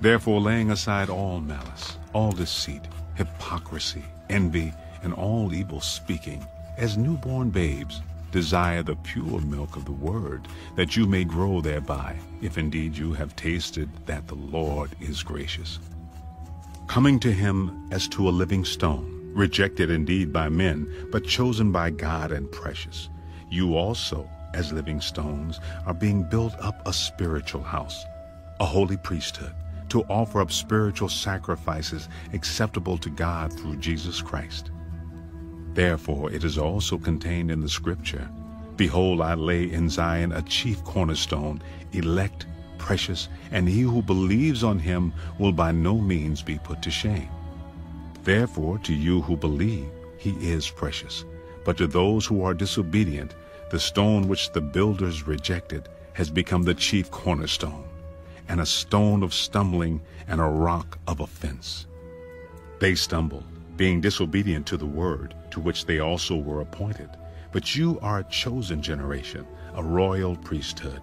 Therefore, laying aside all malice, all deceit, hypocrisy, envy, and all evil speaking, as newborn babes, desire the pure milk of the word, that you may grow thereby, if indeed you have tasted that the Lord is gracious. Coming to him as to a living stone, rejected indeed by men, but chosen by God and precious, you also, as living stones, are being built up a spiritual house, a holy priesthood, to offer up spiritual sacrifices acceptable to God through Jesus Christ. Therefore it is also contained in the Scripture, Behold, I lay in Zion a chief cornerstone, elect, precious, and he who believes on him will by no means be put to shame. Therefore to you who believe, he is precious. But to those who are disobedient, the stone which the builders rejected has become the chief cornerstone, and a stone of stumbling and a rock of offense. They stumbled, being disobedient to the word, to which they also were appointed. But you are a chosen generation, a royal priesthood,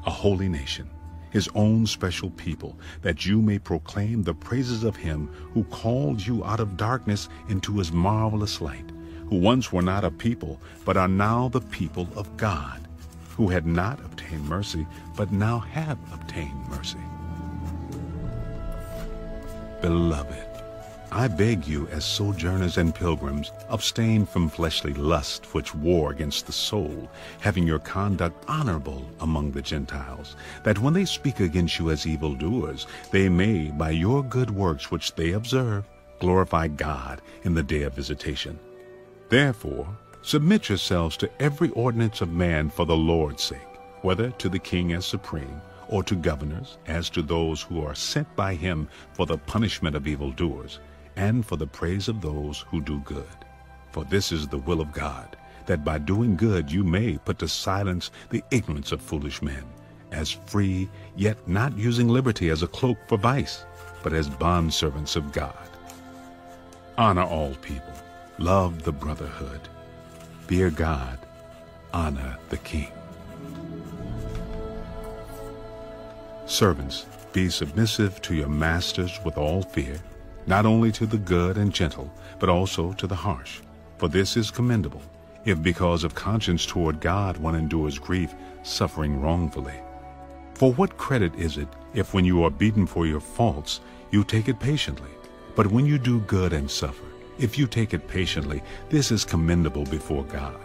a holy nation, his own special people, that you may proclaim the praises of him who called you out of darkness into his marvelous light, who once were not a people, but are now the people of God, who had not obtained mercy, but now have obtained mercy. Beloved, I beg you, as sojourners and pilgrims, abstain from fleshly lust which war against the soul, having your conduct honorable among the Gentiles, that when they speak against you as evildoers, they may, by your good works which they observe, glorify God in the day of visitation. Therefore, submit yourselves to every ordinance of man for the Lord's sake, whether to the king as supreme, or to governors, as to those who are sent by him for the punishment of evildoers, and for the praise of those who do good. For this is the will of God, that by doing good you may put to silence the ignorance of foolish men, as free, yet not using liberty as a cloak for vice, but as bondservants of God. Honor all people, love the brotherhood, fear God, honor the king. Servants, be submissive to your masters with all fear, not only to the good and gentle, but also to the harsh. For this is commendable, if because of conscience toward God one endures grief, suffering wrongfully. For what credit is it if when you are beaten for your faults, you take it patiently? But when you do good and suffer, if you take it patiently, this is commendable before God.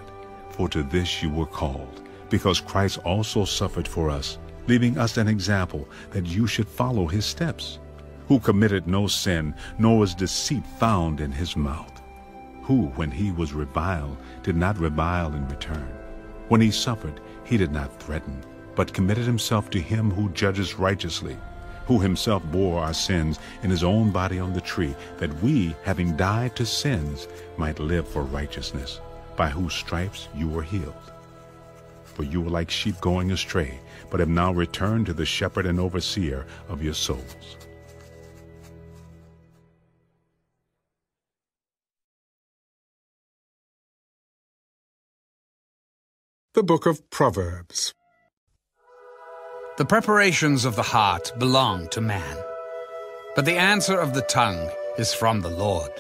For to this you were called, because Christ also suffered for us, leaving us an example that you should follow his steps, who committed no sin, nor was deceit found in his mouth, who, when he was reviled, did not revile in return. When he suffered, he did not threaten, but committed himself to him who judges righteously, who himself bore our sins in his own body on the tree, that we, having died to sins, might live for righteousness, by whose stripes you were healed. For you were like sheep going astray, but have now returned to the shepherd and overseer of your souls. The Book of Proverbs. The preparations of the heart belong to man, but the answer of the tongue is from the Lord.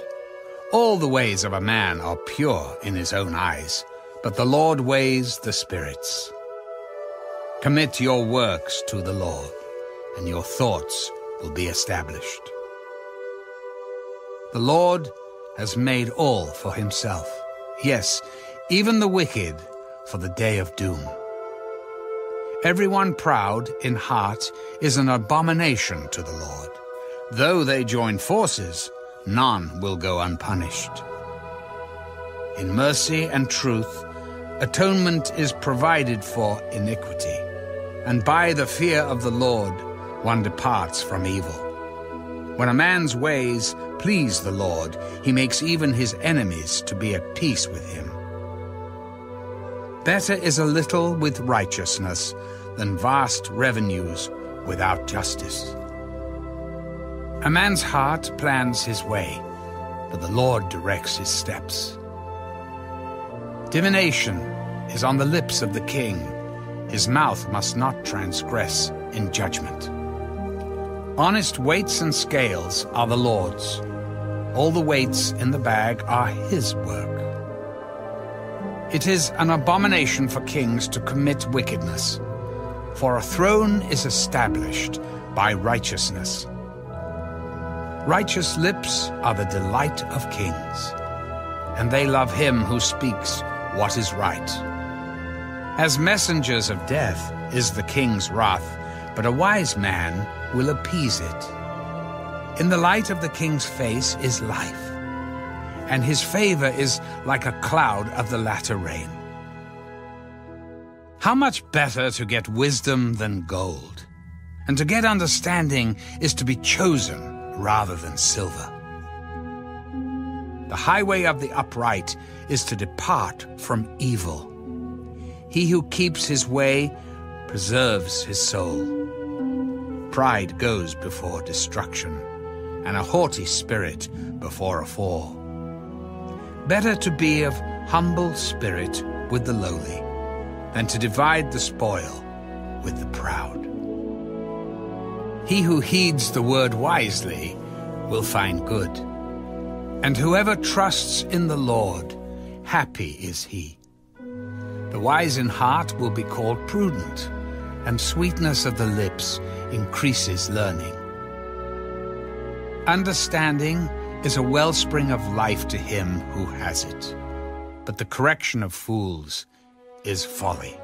All the ways of a man are pure in his own eyes, but the Lord weighs the spirits. Commit your works to the Lord, and your thoughts will be established. The Lord has made all for himself, yes, even the wicked for the day of doom. Everyone proud in heart is an abomination to the Lord. Though they join forces, none will go unpunished. In mercy and truth, atonement is provided for iniquity, and by the fear of the Lord one departs from evil. When a man's ways please the Lord, he makes even his enemies to be at peace with him. Better is a little with righteousness than vast revenues without justice. A man's heart plans his way, but the Lord directs his steps. Divination is on the lips of the king. His mouth must not transgress in judgment. Honest weights and scales are the Lord's. All the weights in the bag are his work. It is an abomination for kings to commit wickedness, for a throne is established by righteousness. Righteous lips are the delight of kings, and they love him who speaks what is right. As messengers of death is the king's wrath, but a wise man will appease it. In the light of the king's face is life, and his favor is like a cloud of the latter rain. How much better to get wisdom than gold, and to get understanding is to be chosen rather than silver. The highway of the upright is to depart from evil. He who keeps his way preserves his soul. Pride goes before destruction, and a haughty spirit before a fall. Better to be of humble spirit with the lowly than to divide the spoil with the proud. He who heeds the word wisely will find good, and whoever trusts in the Lord, happy is he. The wise in heart will be called prudent, and sweetness of the lips increases learning. Understanding is a wellspring of life to him who has it, but the correction of fools is folly.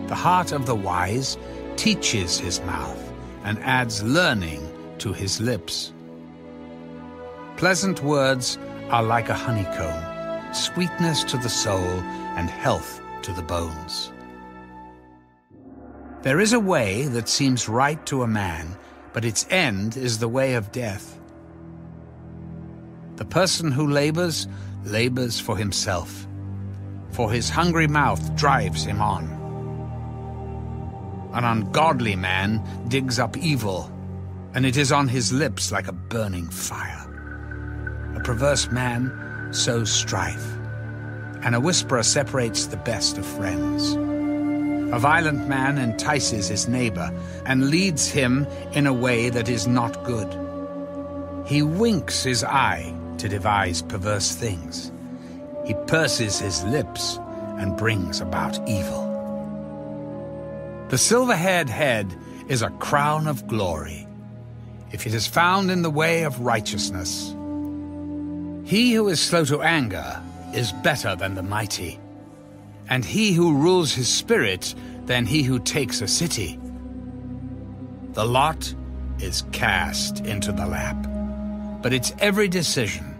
The heart of the wise teaches his mouth and adds learning to his lips. Pleasant words are like a honeycomb, sweetness to the soul and health to the bones. There is a way that seems right to a man, but its end is the way of death. The person who labors for himself, for his hungry mouth drives him on. An ungodly man digs up evil, and it is on his lips like a burning fire. A perverse man sows strife, and a whisperer separates the best of friends. A violent man entices his neighbor and leads him in a way that is not good. He winks his eye to devise perverse things. He purses his lips and brings about evil. The silver-haired head is a crown of glory, if it is found in the way of righteousness. He who is slow to anger is better than the mighty, and he who rules his spirit than he who takes a city. The lot is cast into the lap, but its every decision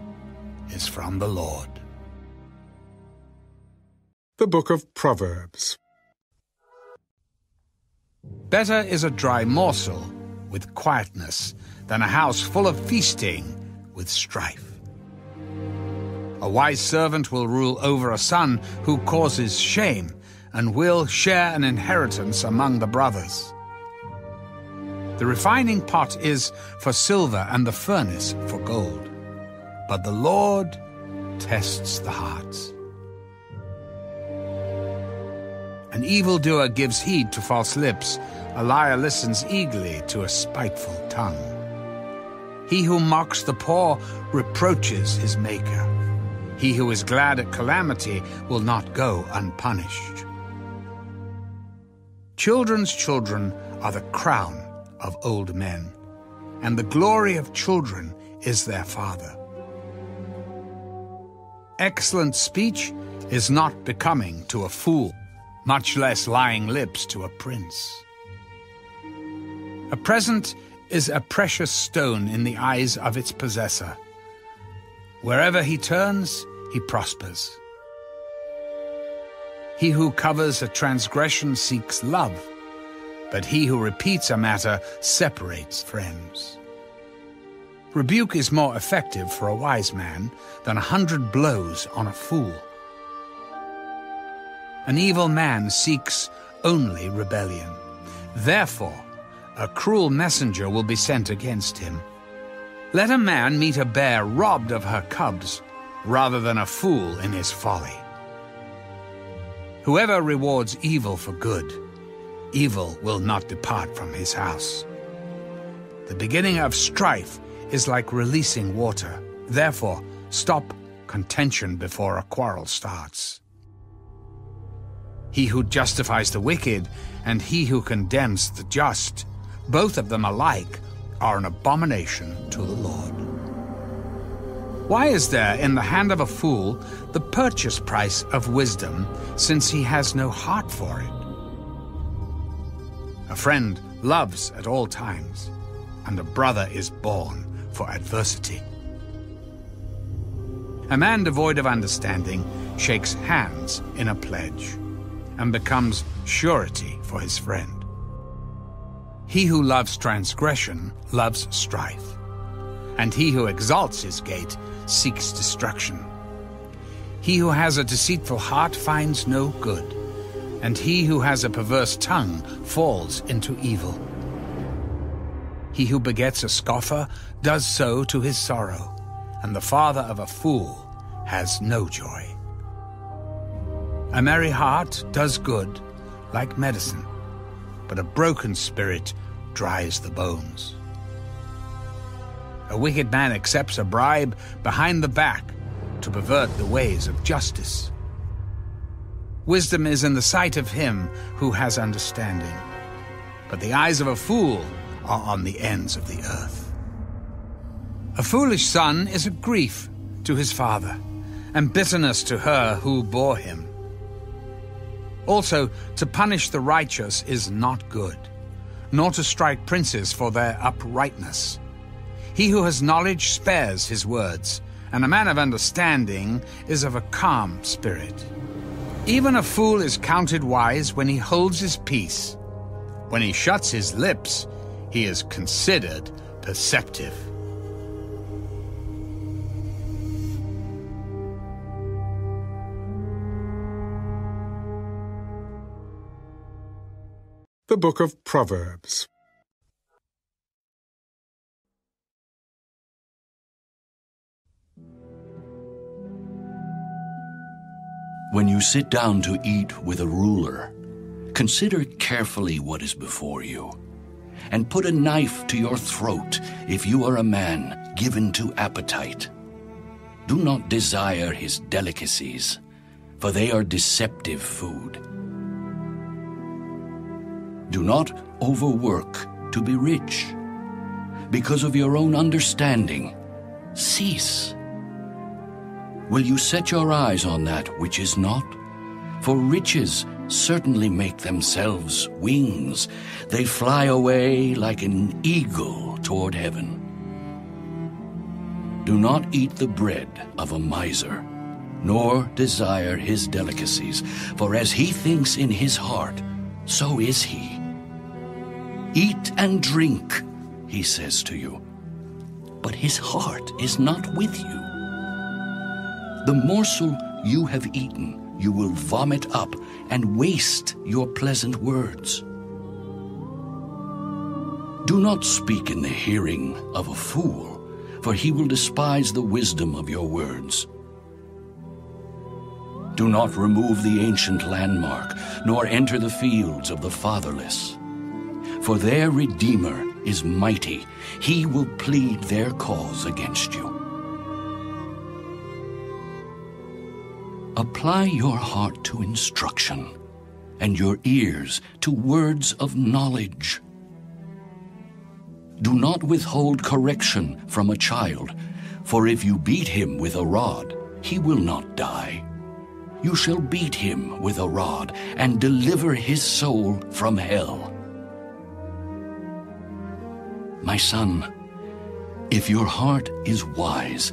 is from the Lord. The Book of Proverbs. Better is a dry morsel with quietness than a house full of feasting with strife. A wise servant will rule over a son who causes shame, and will share an inheritance among the brothers. The refining pot is for silver and the furnace for gold, but the Lord tests the hearts. An evildoer gives heed to false lips, a liar listens eagerly to a spiteful tongue. He who mocks the poor reproaches his maker. He who is glad at calamity will not go unpunished. Children's children are the crown of old men, and the glory of children is their father. Excellent speech is not becoming to a fool, much less lying lips to a prince. A present is a precious stone in the eyes of its possessor. Wherever he turns, he prospers. He who covers a transgression seeks love, but he who repeats a matter separates friends. Rebuke is more effective for a wise man than 100 blows on a fool. An evil man seeks only rebellion. Therefore, a cruel messenger will be sent against him. Let a man meet a bear robbed of her cubs, rather than a fool in his folly. Whoever rewards evil for good, evil will not depart from his house. The beginning of strife is like releasing water. Therefore, stop contention before a quarrel starts. He who justifies the wicked and he who condemns the just, both of them alike, are an abomination to the Lord. Why is there in the hand of a fool the purchase price of wisdom, since he has no heart for it? A friend loves at all times, and a brother is born for adversity. A man devoid of understanding shakes hands in a pledge, and becomes surety for his friend. He who loves transgression loves strife, and he who exalts his gate seeks destruction. He who has a deceitful heart finds no good, and he who has a perverse tongue falls into evil. He who begets a scoffer does so to his sorrow, and the father of a fool has no joy. A merry heart does good, like medicine, but a broken spirit dries the bones. A wicked man accepts a bribe behind the back to pervert the ways of justice. Wisdom is in the sight of him who has understanding, but the eyes of a fool are on the ends of the earth. A foolish son is a grief to his father, and bitterness to her who bore him. Also, to punish the righteous is not good, nor to strike princes for their uprightness. He who has knowledge spares his words, and a man of understanding is of a calm spirit. Even a fool is counted wise when he holds his peace. When he shuts his lips, he is considered perceptive. The Book of Proverbs. When you sit down to eat with a ruler, consider carefully what is before you, and put a knife to your throat if you are a man given to appetite. Do not desire his delicacies, for they are deceptive food. Do not overwork to be rich. Because of your own understanding, cease. Will you set your eyes on that which is not? For riches certainly make themselves wings. They fly away like an eagle toward heaven. Do not eat the bread of a miser, nor desire his delicacies, for as he thinks in his heart, so is he. Eat and drink, he says to you, but his heart is not with you. The morsel you have eaten you will vomit up and waste your pleasant words. Do not speak in the hearing of a fool, for he will despise the wisdom of your words. Do not remove the ancient landmark, nor enter the fields of the fatherless. For their Redeemer is mighty. He will plead their cause against you. Apply your heart to instruction, and your ears to words of knowledge. Do not withhold correction from a child, for if you beat him with a rod, he will not die. You shall beat him with a rod and deliver his soul from hell. My son, if your heart is wise,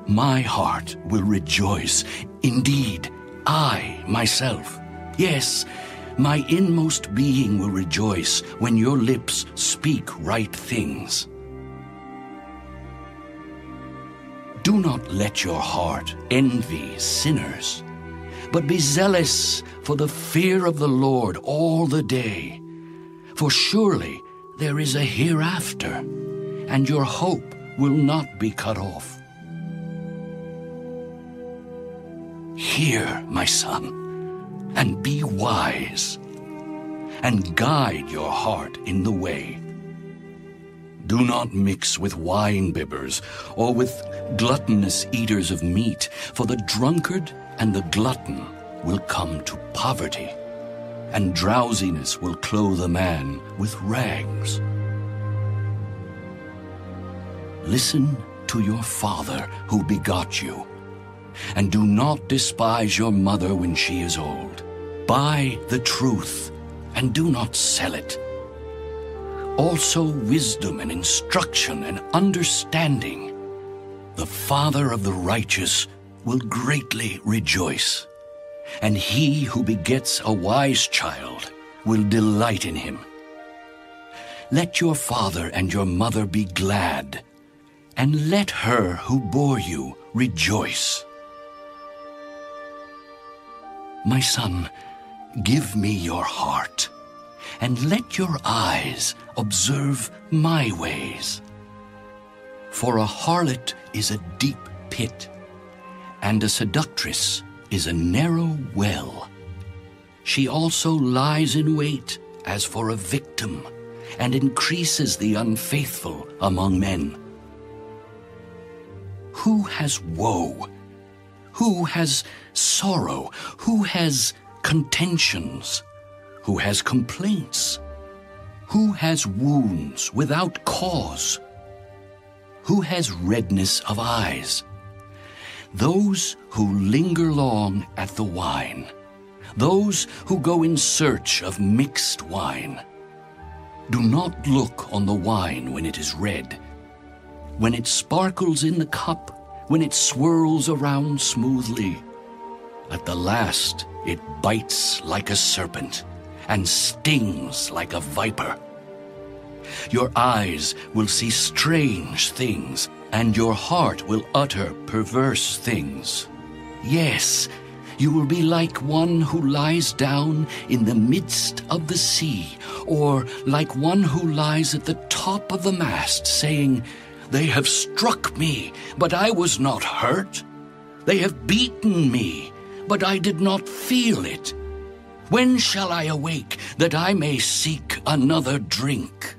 my heart will rejoice. Indeed, I myself, yes, my inmost being will rejoice when your lips speak right things. Do not let your heart envy sinners, but be zealous for the fear of the Lord all the day. For surely there is a hereafter, and your hope will not be cut off. Hear, my son, and be wise, and guide your heart in the way. Do not mix with wine-bibbers, or with gluttonous eaters of meat, for the drunkard and the glutton will come to poverty, and drowsiness will clothe a man with rags. Listen to your father who begot you, and do not despise your mother when she is old. Buy the truth, and do not sell it. Also wisdom and instruction and understanding. The father of the righteous will greatly rejoice, and he who begets a wise child will delight in him. Let your father and your mother be glad, and let her who bore you rejoice. My son, give me your heart, and let your eyes observe my ways. For a harlot is a deep pit, and a seductress is a narrow well. She also lies in wait as for a victim, and increases the unfaithful among men. Who has woe? Who has sorrow? Who has contentions? Who has complaints? Who has wounds without cause? Who has redness of eyes? Those who linger long at the wine, those who go in search of mixed wine. Do not look on the wine when it is red, when it sparkles in the cup, when it swirls around smoothly. At the last it bites like a serpent and stings like a viper. Your eyes will see strange things, and your heart will utter perverse things. Yes, you will be like one who lies down in the midst of the sea, or like one who lies at the top of the mast, saying, "They have struck me, but I was not hurt. They have beaten me, but I did not feel it. When shall I awake that I may seek another drink?"